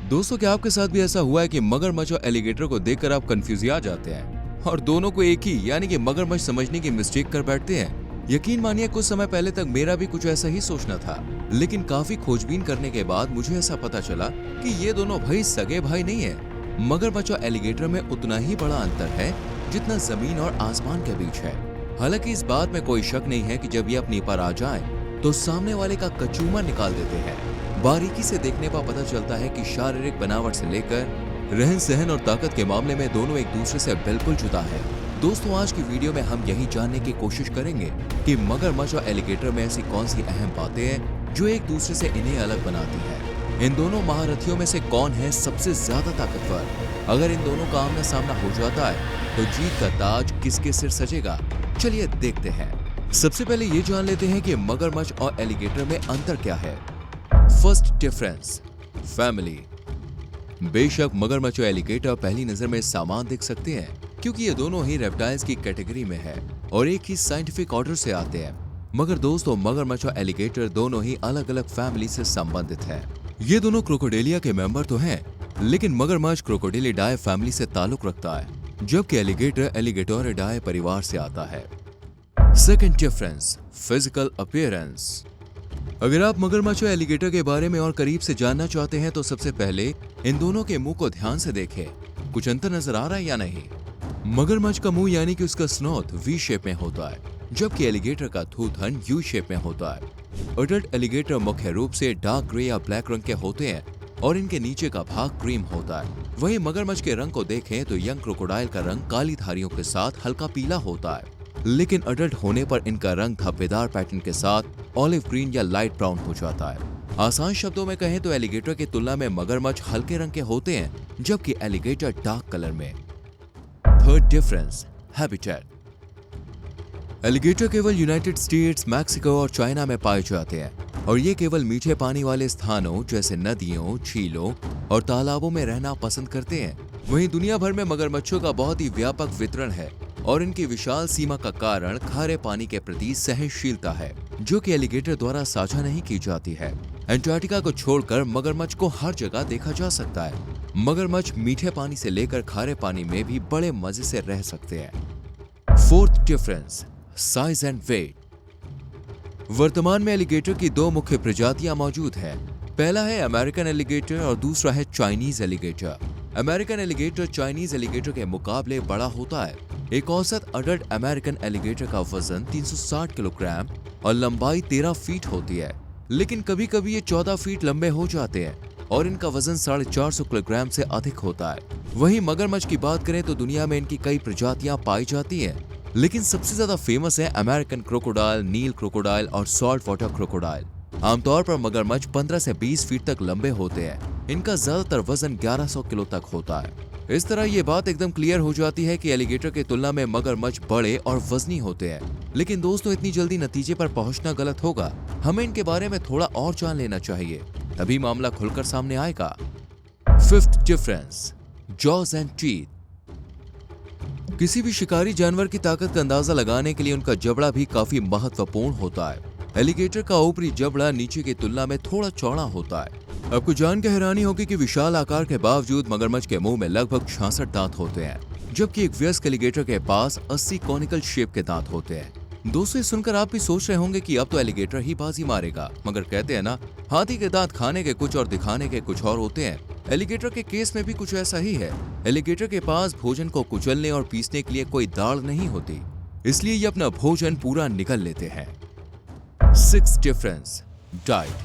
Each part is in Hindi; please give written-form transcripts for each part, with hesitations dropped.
दोस्तों, क्या आपके साथ भी ऐसा हुआ है कि मगरमच्छ और एलिगेटर को देखकर आप कंफ्यूज आ जाते हैं और दोनों को एक ही यानी कि मगरमच्छ समझने की मिस्टेक कर बैठते हैं? यकीन मानिए, कुछ समय पहले तक मेरा भी कुछ ऐसा ही सोचना था, लेकिन काफी खोजबीन करने के बाद मुझे ऐसा पता चला कि ये दोनों भाई सगे भाई नहीं है। मगरमच्छ और एलिगेटर में उतना ही बड़ा अंतर है जितना जमीन और आसमान के बीच है। हालांकि इस बात में कोई शक नहीं है कि जब ये अपनी पर आ जाएं, तो सामने वाले का कचूमर निकाल देते हैं। बारीकी से देखने पर पता चलता है कि शारीरिक बनावट से लेकर रहन सहन और ताकत के मामले में दोनों एक दूसरे से बिल्कुल जुदा है। दोस्तों, आज की वीडियो में हम यही जानने की कोशिश करेंगे कि मगरमच्छ और एलिगेटर में ऐसी कौन सी अहम बातें हैं जो एक दूसरे से इन्हें अलग बनाती है। इन दोनों महारथियों में से कौन है सबसे ज्यादा ताकतवर? अगर इन दोनों का आमना सामना हो जाता है तो जीत का ताज किसके सिर सजेगा? चलिए देखते हैं। सबसे पहले ये जान लेते हैं कि मगरमच्छ और एलिगेटर में अंतर क्या है। First difference, family. बेशक मगरमच्छ और एलिगेटर पहली नजर में समान दिख सकते हैं क्योंकि ये दोनों ही रेप्टाइल्स की कैटेगरी में है और एक ही साइंटिफिक ऑर्डर से आते हैं। मगर दोस्तों, मगरमच्छ और एलिगेटर दोनों ही अलग अलग फैमिली से संबंधित हैं। ये दोनों क्रोकोडेलिया के मेंबर तो हैं, लेकिन मगरमच्छ क्रोकोडेलिडाए फैमिली से ताल्लुक रखता है, जबकि एलिगेटर एलिगेटोरिडाए परिवार से आता है। Second difference, physical appearance. अगर आप मगरमच्छ और एलिगेटर के बारे में और करीब से जानना चाहते हैं तो सबसे पहले इन दोनों के मुंह को ध्यान से देखें। कुछ अंतर नजर आ रहा है या नहीं? मगरमच्छ का मुंह यानी कि उसका स्नोथ वी शेप में होता है, जबकि एलिगेटर का थूथन यू शेप में होता है। अडल्ट एलिगेटर मुख्य रूप से डार्क ग्रे या ब्लैक रंग के होते हैं और इनके नीचे का भाग क्रीम होता है। वहीं मगरमच्छ के रंग को देखें तो यंग क्रोकोडाइल का रंग काली धारियों के साथ हल्का पीला होता है, लेकिन अडल्ट होने पर इनका रंग धब्बेदार पैटर्न के साथ ऑलिव ग्रीन या लाइट ब्राउन हो जाता है। आसान शब्दों में कहें तो एलिगेटर की तुलना में मगरमच्छ हल्के रंग के होते हैं, जबकि एलिगेटर डार्क कलर में। Third difference, habitat. एलिगेटर केवल यूनाइटेड स्टेट्स, मैक्सिको और चाइना में पाए जाते हैं और ये केवल मीठे पानी वाले स्थानों जैसे नदियों, झीलों और तालाबों में रहना पसंद करते हैं। वहीं दुनिया भर में मगरमच्छों का बहुत ही व्यापक वितरण है और इनकी विशाल सीमा का कारण खारे पानी के प्रति सहनशीलता है, जो कि एलिगेटर द्वारा साझा नहीं की जाती है। अंटार्कटिका को छोड़कर मगरमच्छ को हर जगह देखा जा सकता है। मगरमच्छ मीठे पानी से लेकर खारे पानी में भी बड़े मजे से रह सकते हैं। Fourth difference, size and weight. वर्तमान में एलिगेटर की दो मुख्य प्रजातियां मौजूद हैं। पहला है अमेरिकन एलिगेटर और दूसरा है Chinese alligator. American alligator Chinese alligator के मुकाबले बड़ा होता है। एक औसत अडल्ट अमेरिकन एलिगेटर का वजन 360 किलोग्राम और लंबाई 13 फीट होती है, लेकिन कभी कभी ये 14 फीट लंबे हो जाते हैं और इनका वजन 450 किलोग्राम से अधिक होता है। वहीं मगरमच्छ की बात करें तो दुनिया में इनकी कई प्रजातियां पाई जाती हैं, लेकिन सबसे ज्यादा फेमस है अमेरिकन क्रोकोडाइल, नील क्रोकोडाइल और सॉल्ट वाटर क्रोकोडाइल। आमतौर पर मगरमच्छ 15 से 20 फीट तक लंबे होते हैं। इनका ज्यादातर वजन 1100 किलो तक होता है। इस तरह ये बात एकदम क्लियर हो जाती है कि एलिगेटर की तुलना में मगरमच्छ बड़े और वजनी होते हैं। लेकिन दोस्तों, इतनी जल्दी नतीजे पर पहुंचना गलत होगा। हमें इनके बारे में थोड़ा और जान लेना चाहिए, तभी मामला खुलकर सामने आएगा। Fifth difference, jaws and teeth. किसी भी शिकारी जानवर की ताकत का अंदाजा लगाने के लिए उनका जबड़ा भी काफी महत्वपूर्ण होता है। एलिगेटर का ऊपरी जबड़ा नीचे की तुलना में थोड़ा चौड़ा होता है। आपको जान के हैरानी होगी कि विशाल आकार के बावजूद मगरमच्छ के मुंह में लगभग 66 दांत होते हैं, जबकि एक वयस्क एलिगेटर के पास 80 कॉनिकल शेप के दांत होते हैं। दोस्तों, सुनकर आप भी सोच रहे होंगे कि अब तो एलिगेटर ही बाजी मारेगा, मगर कहते हैं ना, हाथी के दांत खाने के कुछ और दिखाने के कुछ और होते हैं। एलिगेटर के केस में भी कुछ ऐसा ही है। एलिगेटर के पास भोजन को कुचलने और पीसने के लिए कोई दाढ़ नहीं होती, इसलिए ये अपना भोजन पूरा निगल लेते हैं। Sixth difference, diet.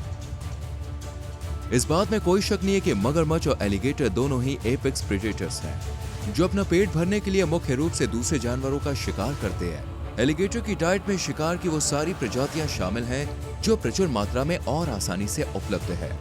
इस बात में कोई शक नहीं है कि मगरमच्छ और एलिगेटर दोनों ही एपेक्स प्रेडेटर्स हैं, जो अपना पेट भरने के लिए मुख्य रूप से दूसरे जानवरों का शिकार करते हैं। एलिगेटर की डाइट में शिकार की वो सारी प्रजातियां शामिल हैं जो प्रचुर मात्रा में और आसानी से उपलब्ध है।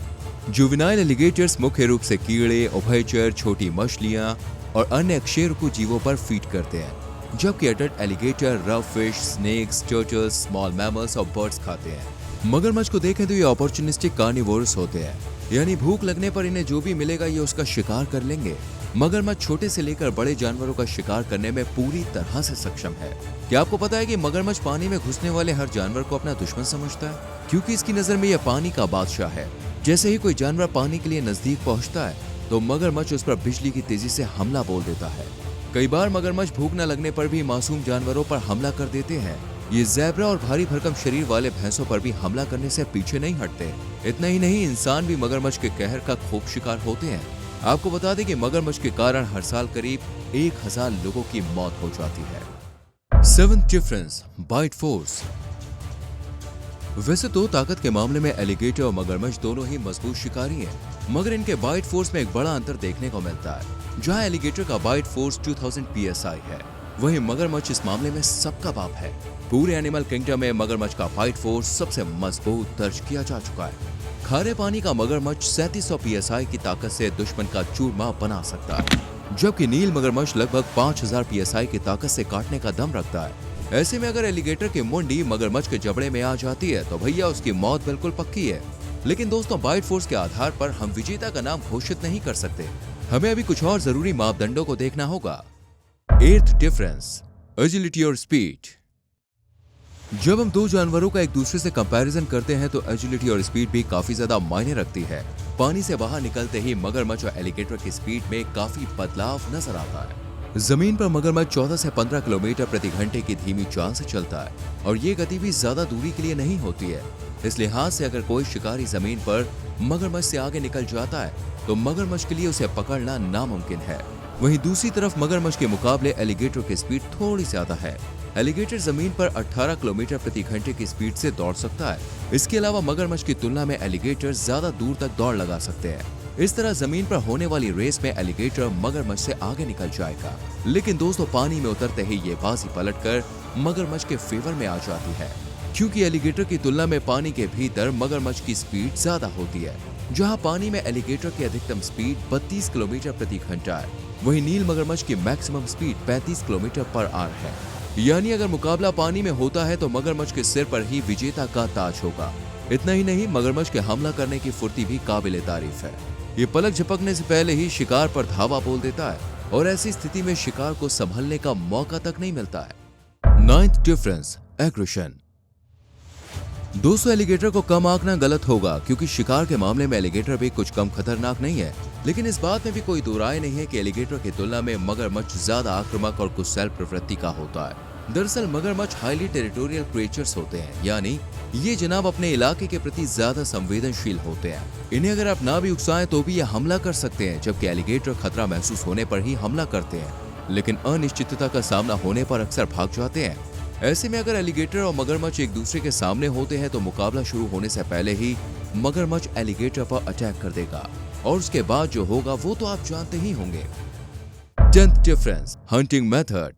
जुवेनाइल एलिगेटर्स मुख्य रूप से कीड़े, उभयचर, छोटी मछलियां और अन्य अकशेरुकी जीवों पर फीड करते हैं, जबकि adult alligator rough fish, snakes, turtles, small mammals और बर्ड्स खाते हैं। मगरमच्छ को देखें तो ये अपॉर्चुनिस्टिक कार्निवोरस होते हैं, यानी भूख लगने पर इन्हें जो भी मिलेगा ये उसका शिकार कर लेंगे। मगरमच्छ छोटे से लेकर बड़े जानवरों का शिकार करने में पूरी तरह से सक्षम है। क्या आपको पता है कि मगरमच्छ पानी में घुसने वाले हर जानवर को अपना दुश्मन समझता है, क्योंकि इसकी नजर में यह पानी का बादशाह है। जैसे ही कोई जानवर पानी के लिए नजदीक पहुंचता है, तो मगरमच्छ उस पर बिजली की तेजी से हमला बोल देता है। कई बार मगरमच्छ भूख न लगने पर भी मासूम जानवरों पर हमला कर देते हैं। ये ज़ेब्रा और भारी भरकम शरीर वाले भैंसों पर भी हमला करने से पीछे नहीं हटते। इतना ही नहीं, इंसान भी मगरमच्छ के कहर का खूब शिकार होते हैं। आपको बता दें कि मगरमच्छ के कारण हर साल करीब 1000 लोगों की मौत हो जाती है। Seventh difference, bite force. वैसे तो ताकत के मामले में एलिगेटर और मगरमच्छ दोनों ही मजबूत शिकारी हैं, मगर इनके बाइट फोर्स में एक बड़ा अंतर देखने को मिलता है। जहां एलिगेटर का बाइट फोर्स 2000 psi है, वहीं मगरमच्छ इस मामले में सबका बाप है। पूरे एनिमल किंगडम में मगरमच्छ का बाइट फोर्स सबसे मजबूत दर्ज किया जा चुका है। खारे पानी का मगरमच्छ 3700 psi की ताकत से दुश्मन का चूरमा बना सकता है, जबकि नील मगरमच्छ लगभग 5000 psi की ताकत से काटने का दम रखता है। ऐसे में अगर एलिगेटर की मुंडी मगरमच्छ के जबड़े में आ जाती है तो भैया उसकी मौत बिल्कुल पक्की है। लेकिन दोस्तों, बाइट फोर्स के आधार पर हम विजेता का नाम घोषित नहीं कर सकते। हमें अभी कुछ और जरूरी मापदंडों को देखना होगा। 8th डिफरेंस, एजिलिटी और स्पीड। जब हम दो जानवरों का एक दूसरे से कंपैरिजन करते हैं तो एजिलिटी और स्पीड भी काफी ज्यादा मायने रखती है। पानी से बाहर निकलते ही मगरमच्छ और एलिगेटर की स्पीड में काफी बदलाव नजर आता है। जमीन पर मगरमच्छ 14 से 15 किलोमीटर प्रति घंटे की धीमी चाल से चलता है, और ये गति भी ज्यादा दूरी के लिए नहीं होती है। इस लिहाज से अगर कोई शिकारी जमीन पर मगरमच्छ से आगे निकल जाता है तो मगरमच्छ के लिए उसे पकड़ना नामुमकिन है। वहीं दूसरी तरफ मगरमच्छ के मुकाबले एलिगेटर की स्पीड थोड़ी ज्यादा है। एलिगेटर जमीन पर 18 किलोमीटर प्रति घंटे की स्पीड से दौड़ सकता है। इसके अलावा मगरमच्छ की तुलना में एलिगेटर ज्यादा दूर तक दौड़ लगा सकते हैं। इस तरह जमीन पर होने वाली रेस में एलिगेटर मगरमच्छ से आगे निकल जाएगा। लेकिन दोस्तों, पानी में उतरते ही ये बाजी पलटकर मगरमच्छ के फेवर में आ जाती है, क्योंकि एलिगेटर की तुलना में पानी के भीतर मगरमच्छ की स्पीड ज्यादा होती है। जहां पानी में एलिगेटर की अधिकतम स्पीड 32 किलोमीटर प्रति घंटा है, वहीं नील मगरमच्छ की maximum speed 35 kilometre per hour है। यानी अगर मुकाबला पानी में होता है तो मगरमच्छ के सिर पर ही विजेता का ताज होगा। इतना ही नहीं, मगरमच्छ के हमला करने की फुर्ती भी काबिले तारीफ है। ये पलक झपकने से पहले ही शिकार पर धावा बोल देता है, और ऐसी स्थिति में शिकार को संभलने का मौका तक नहीं मिलता है। 9th difference, aggression. दोस्तों, एलिगेटर को कम आंकना गलत होगा, क्योंकि शिकार के मामले में एलिगेटर भी कुछ कम खतरनाक नहीं है। लेकिन इस बात में भी कोई दो राय नहीं है कि एलिगेटर की तुलना में मगरमच्छ ज्यादा आक्रामक और गुस्सैल प्रवृत्ति का होता है। दरअसल मगरमच्छ हाईली टेरिटोरियल क्रिएचर्स होते हैं, यानी ये जनाब अपने इलाके के प्रति ज्यादा संवेदनशील होते हैं। इन्हें अगर आप ना भी उकसाएं तो भी ये हमला कर सकते हैं, जबकि एलिगेटर खतरा महसूस होने पर ही हमला करते हैं, लेकिन अनिश्चितता का सामना होने पर अक्सर भाग जाते हैं। ऐसे में अगर एलिगेटर और मगरमच्छ एक दूसरे के सामने होते हैं तो मुकाबला शुरू होने से पहले ही मगरमच्छ एलिगेटर पर अटैक कर देगा, और उसके बाद जो होगा वो तो आप जानते ही होंगे। 10th difference, hunting method.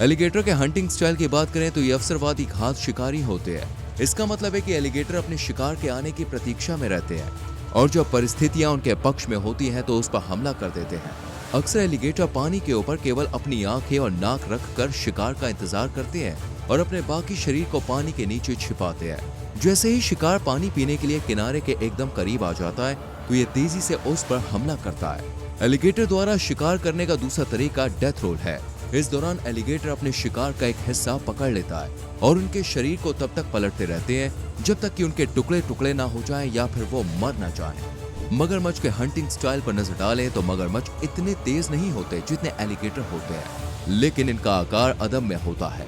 Alligator के हंटिंग स्टाइल की बात करें तो ये अवसरवादी घात शिकारी होते हैं। इसका मतलब है कि एलिगेटर अपने शिकार के आने की प्रतीक्षा में रहते हैं, और जब परिस्थितियां उनके पक्ष में होती हैं तो उस पर हमला कर देते हैं। अक्सर एलिगेटर पानी के ऊपर केवल अपनी आंखें और नाक रखकर शिकार का इंतजार करते हैं और अपने बाकी शरीर को पानी के नीचे छिपाते हैं। जैसे ही शिकार पानी पीने के लिए किनारे के एकदम करीब आ जाता है तो ये तेजी से उस पर हमला करता है। एलिगेटर द्वारा शिकार करने का दूसरा तरीका डेथ रोल है। इस दौरान एलिगेटर अपने शिकार का एक हिस्सा पकड़ लेता है और उनके शरीर को तब तक पलटते रहते हैं जब तक कि उनके टुकड़े टुकड़े ना हो जाएं या फिर वो मर ना जाएं। मगरमच्छ के हंटिंग स्टाइल पर नजर डालें तो मगरमच्छ इतने तेज नहीं होते जितने एलिगेटर होते हैं, लेकिन इनका आकार अदम्य होता है।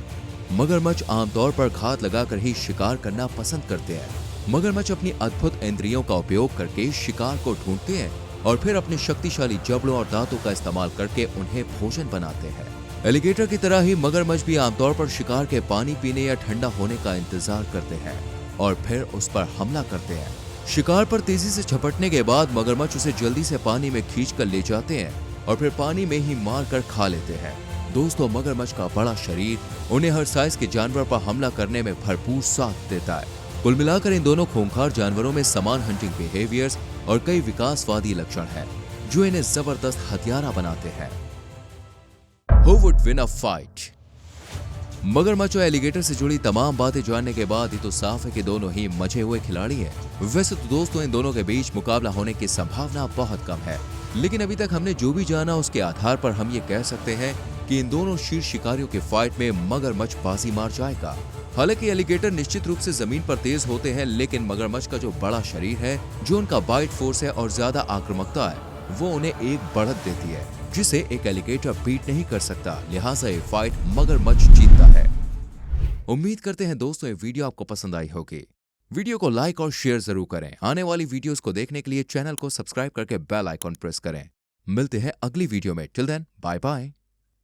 मगरमच्छ आमतौर पर घात लगाकर ही शिकार करना पसंद करते हैं। मगरमच्छ अपनी अद्भुत इंद्रियों का उपयोग करके शिकार को ढूंढते हैं और फिर अपने शक्तिशाली जबड़ों और दांतों का इस्तेमाल करके उन्हें भोजन बनाते हैं। एलिगेटर की तरह ही मगरमच्छ भी आमतौर पर शिकार के पानी पीने या ठंडा होने का इंतजार करते हैं और फिर उस पर हमला करते हैं। शिकार पर तेजी से झपटने के बाद मगरमच्छ उसे जल्दी से पानी में खींच कर ले जाते हैं और फिर पानी में ही मार कर खा लेते हैं। दोस्तों, मगरमच्छ का बड़ा शरीर उन्हें हर साइज के जानवर पर हमला करने में भरपूर साथ देता है। कुल मिलाकर इन दोनों खूंखार जानवरों में समान हंटिंग बिहेवियर्स और कई विकासवादी लक्षण हैं, जो इन्हें जबरदस्त हथियारा बनाते हैं। Who would win a fight? मगरमच्छ और एलिगेटर से जुड़ी तमाम बातें जानने के बाद ये तो साफ है कि दोनों ही मजे हुए खिलाड़ी हैं। वैसे तो दोस्तों, इन दोनों के बीच मुकाबला होने की संभावना बहुत कम है, लेकिन अभी तक हमने जो भी जाना उसके आधार पर हम ये कह सकते हैं कि इन दोनों शीर्ष शिकारियों के फाइट में मगरमच्छ बाजी मार जाएगा। हालांकि एलिगेटर निश्चित रूप से जमीन पर तेज होते हैं, लेकिन मगरमच्छ का जो बड़ा शरीर है, जो उनका बाइट फोर्स है और ज्यादा आक्रामकता है, वो उन्हें एक बढ़त देती है जिसे एक एलिगेटर बीट नहीं कर सकता। लिहाजा ये फाइट मगरमच्छ जीतता है। उम्मीद करते हैं दोस्तों ये वीडियो आपको पसंद आई होगी। वीडियो को लाइक और शेयर जरूर करें। आने वाली वीडियोस को देखने के लिए चैनल को सब्सक्राइब करके बेल आइकॉन प्रेस करें। मिलते हैं अगली वीडियो में। Till then bye bye.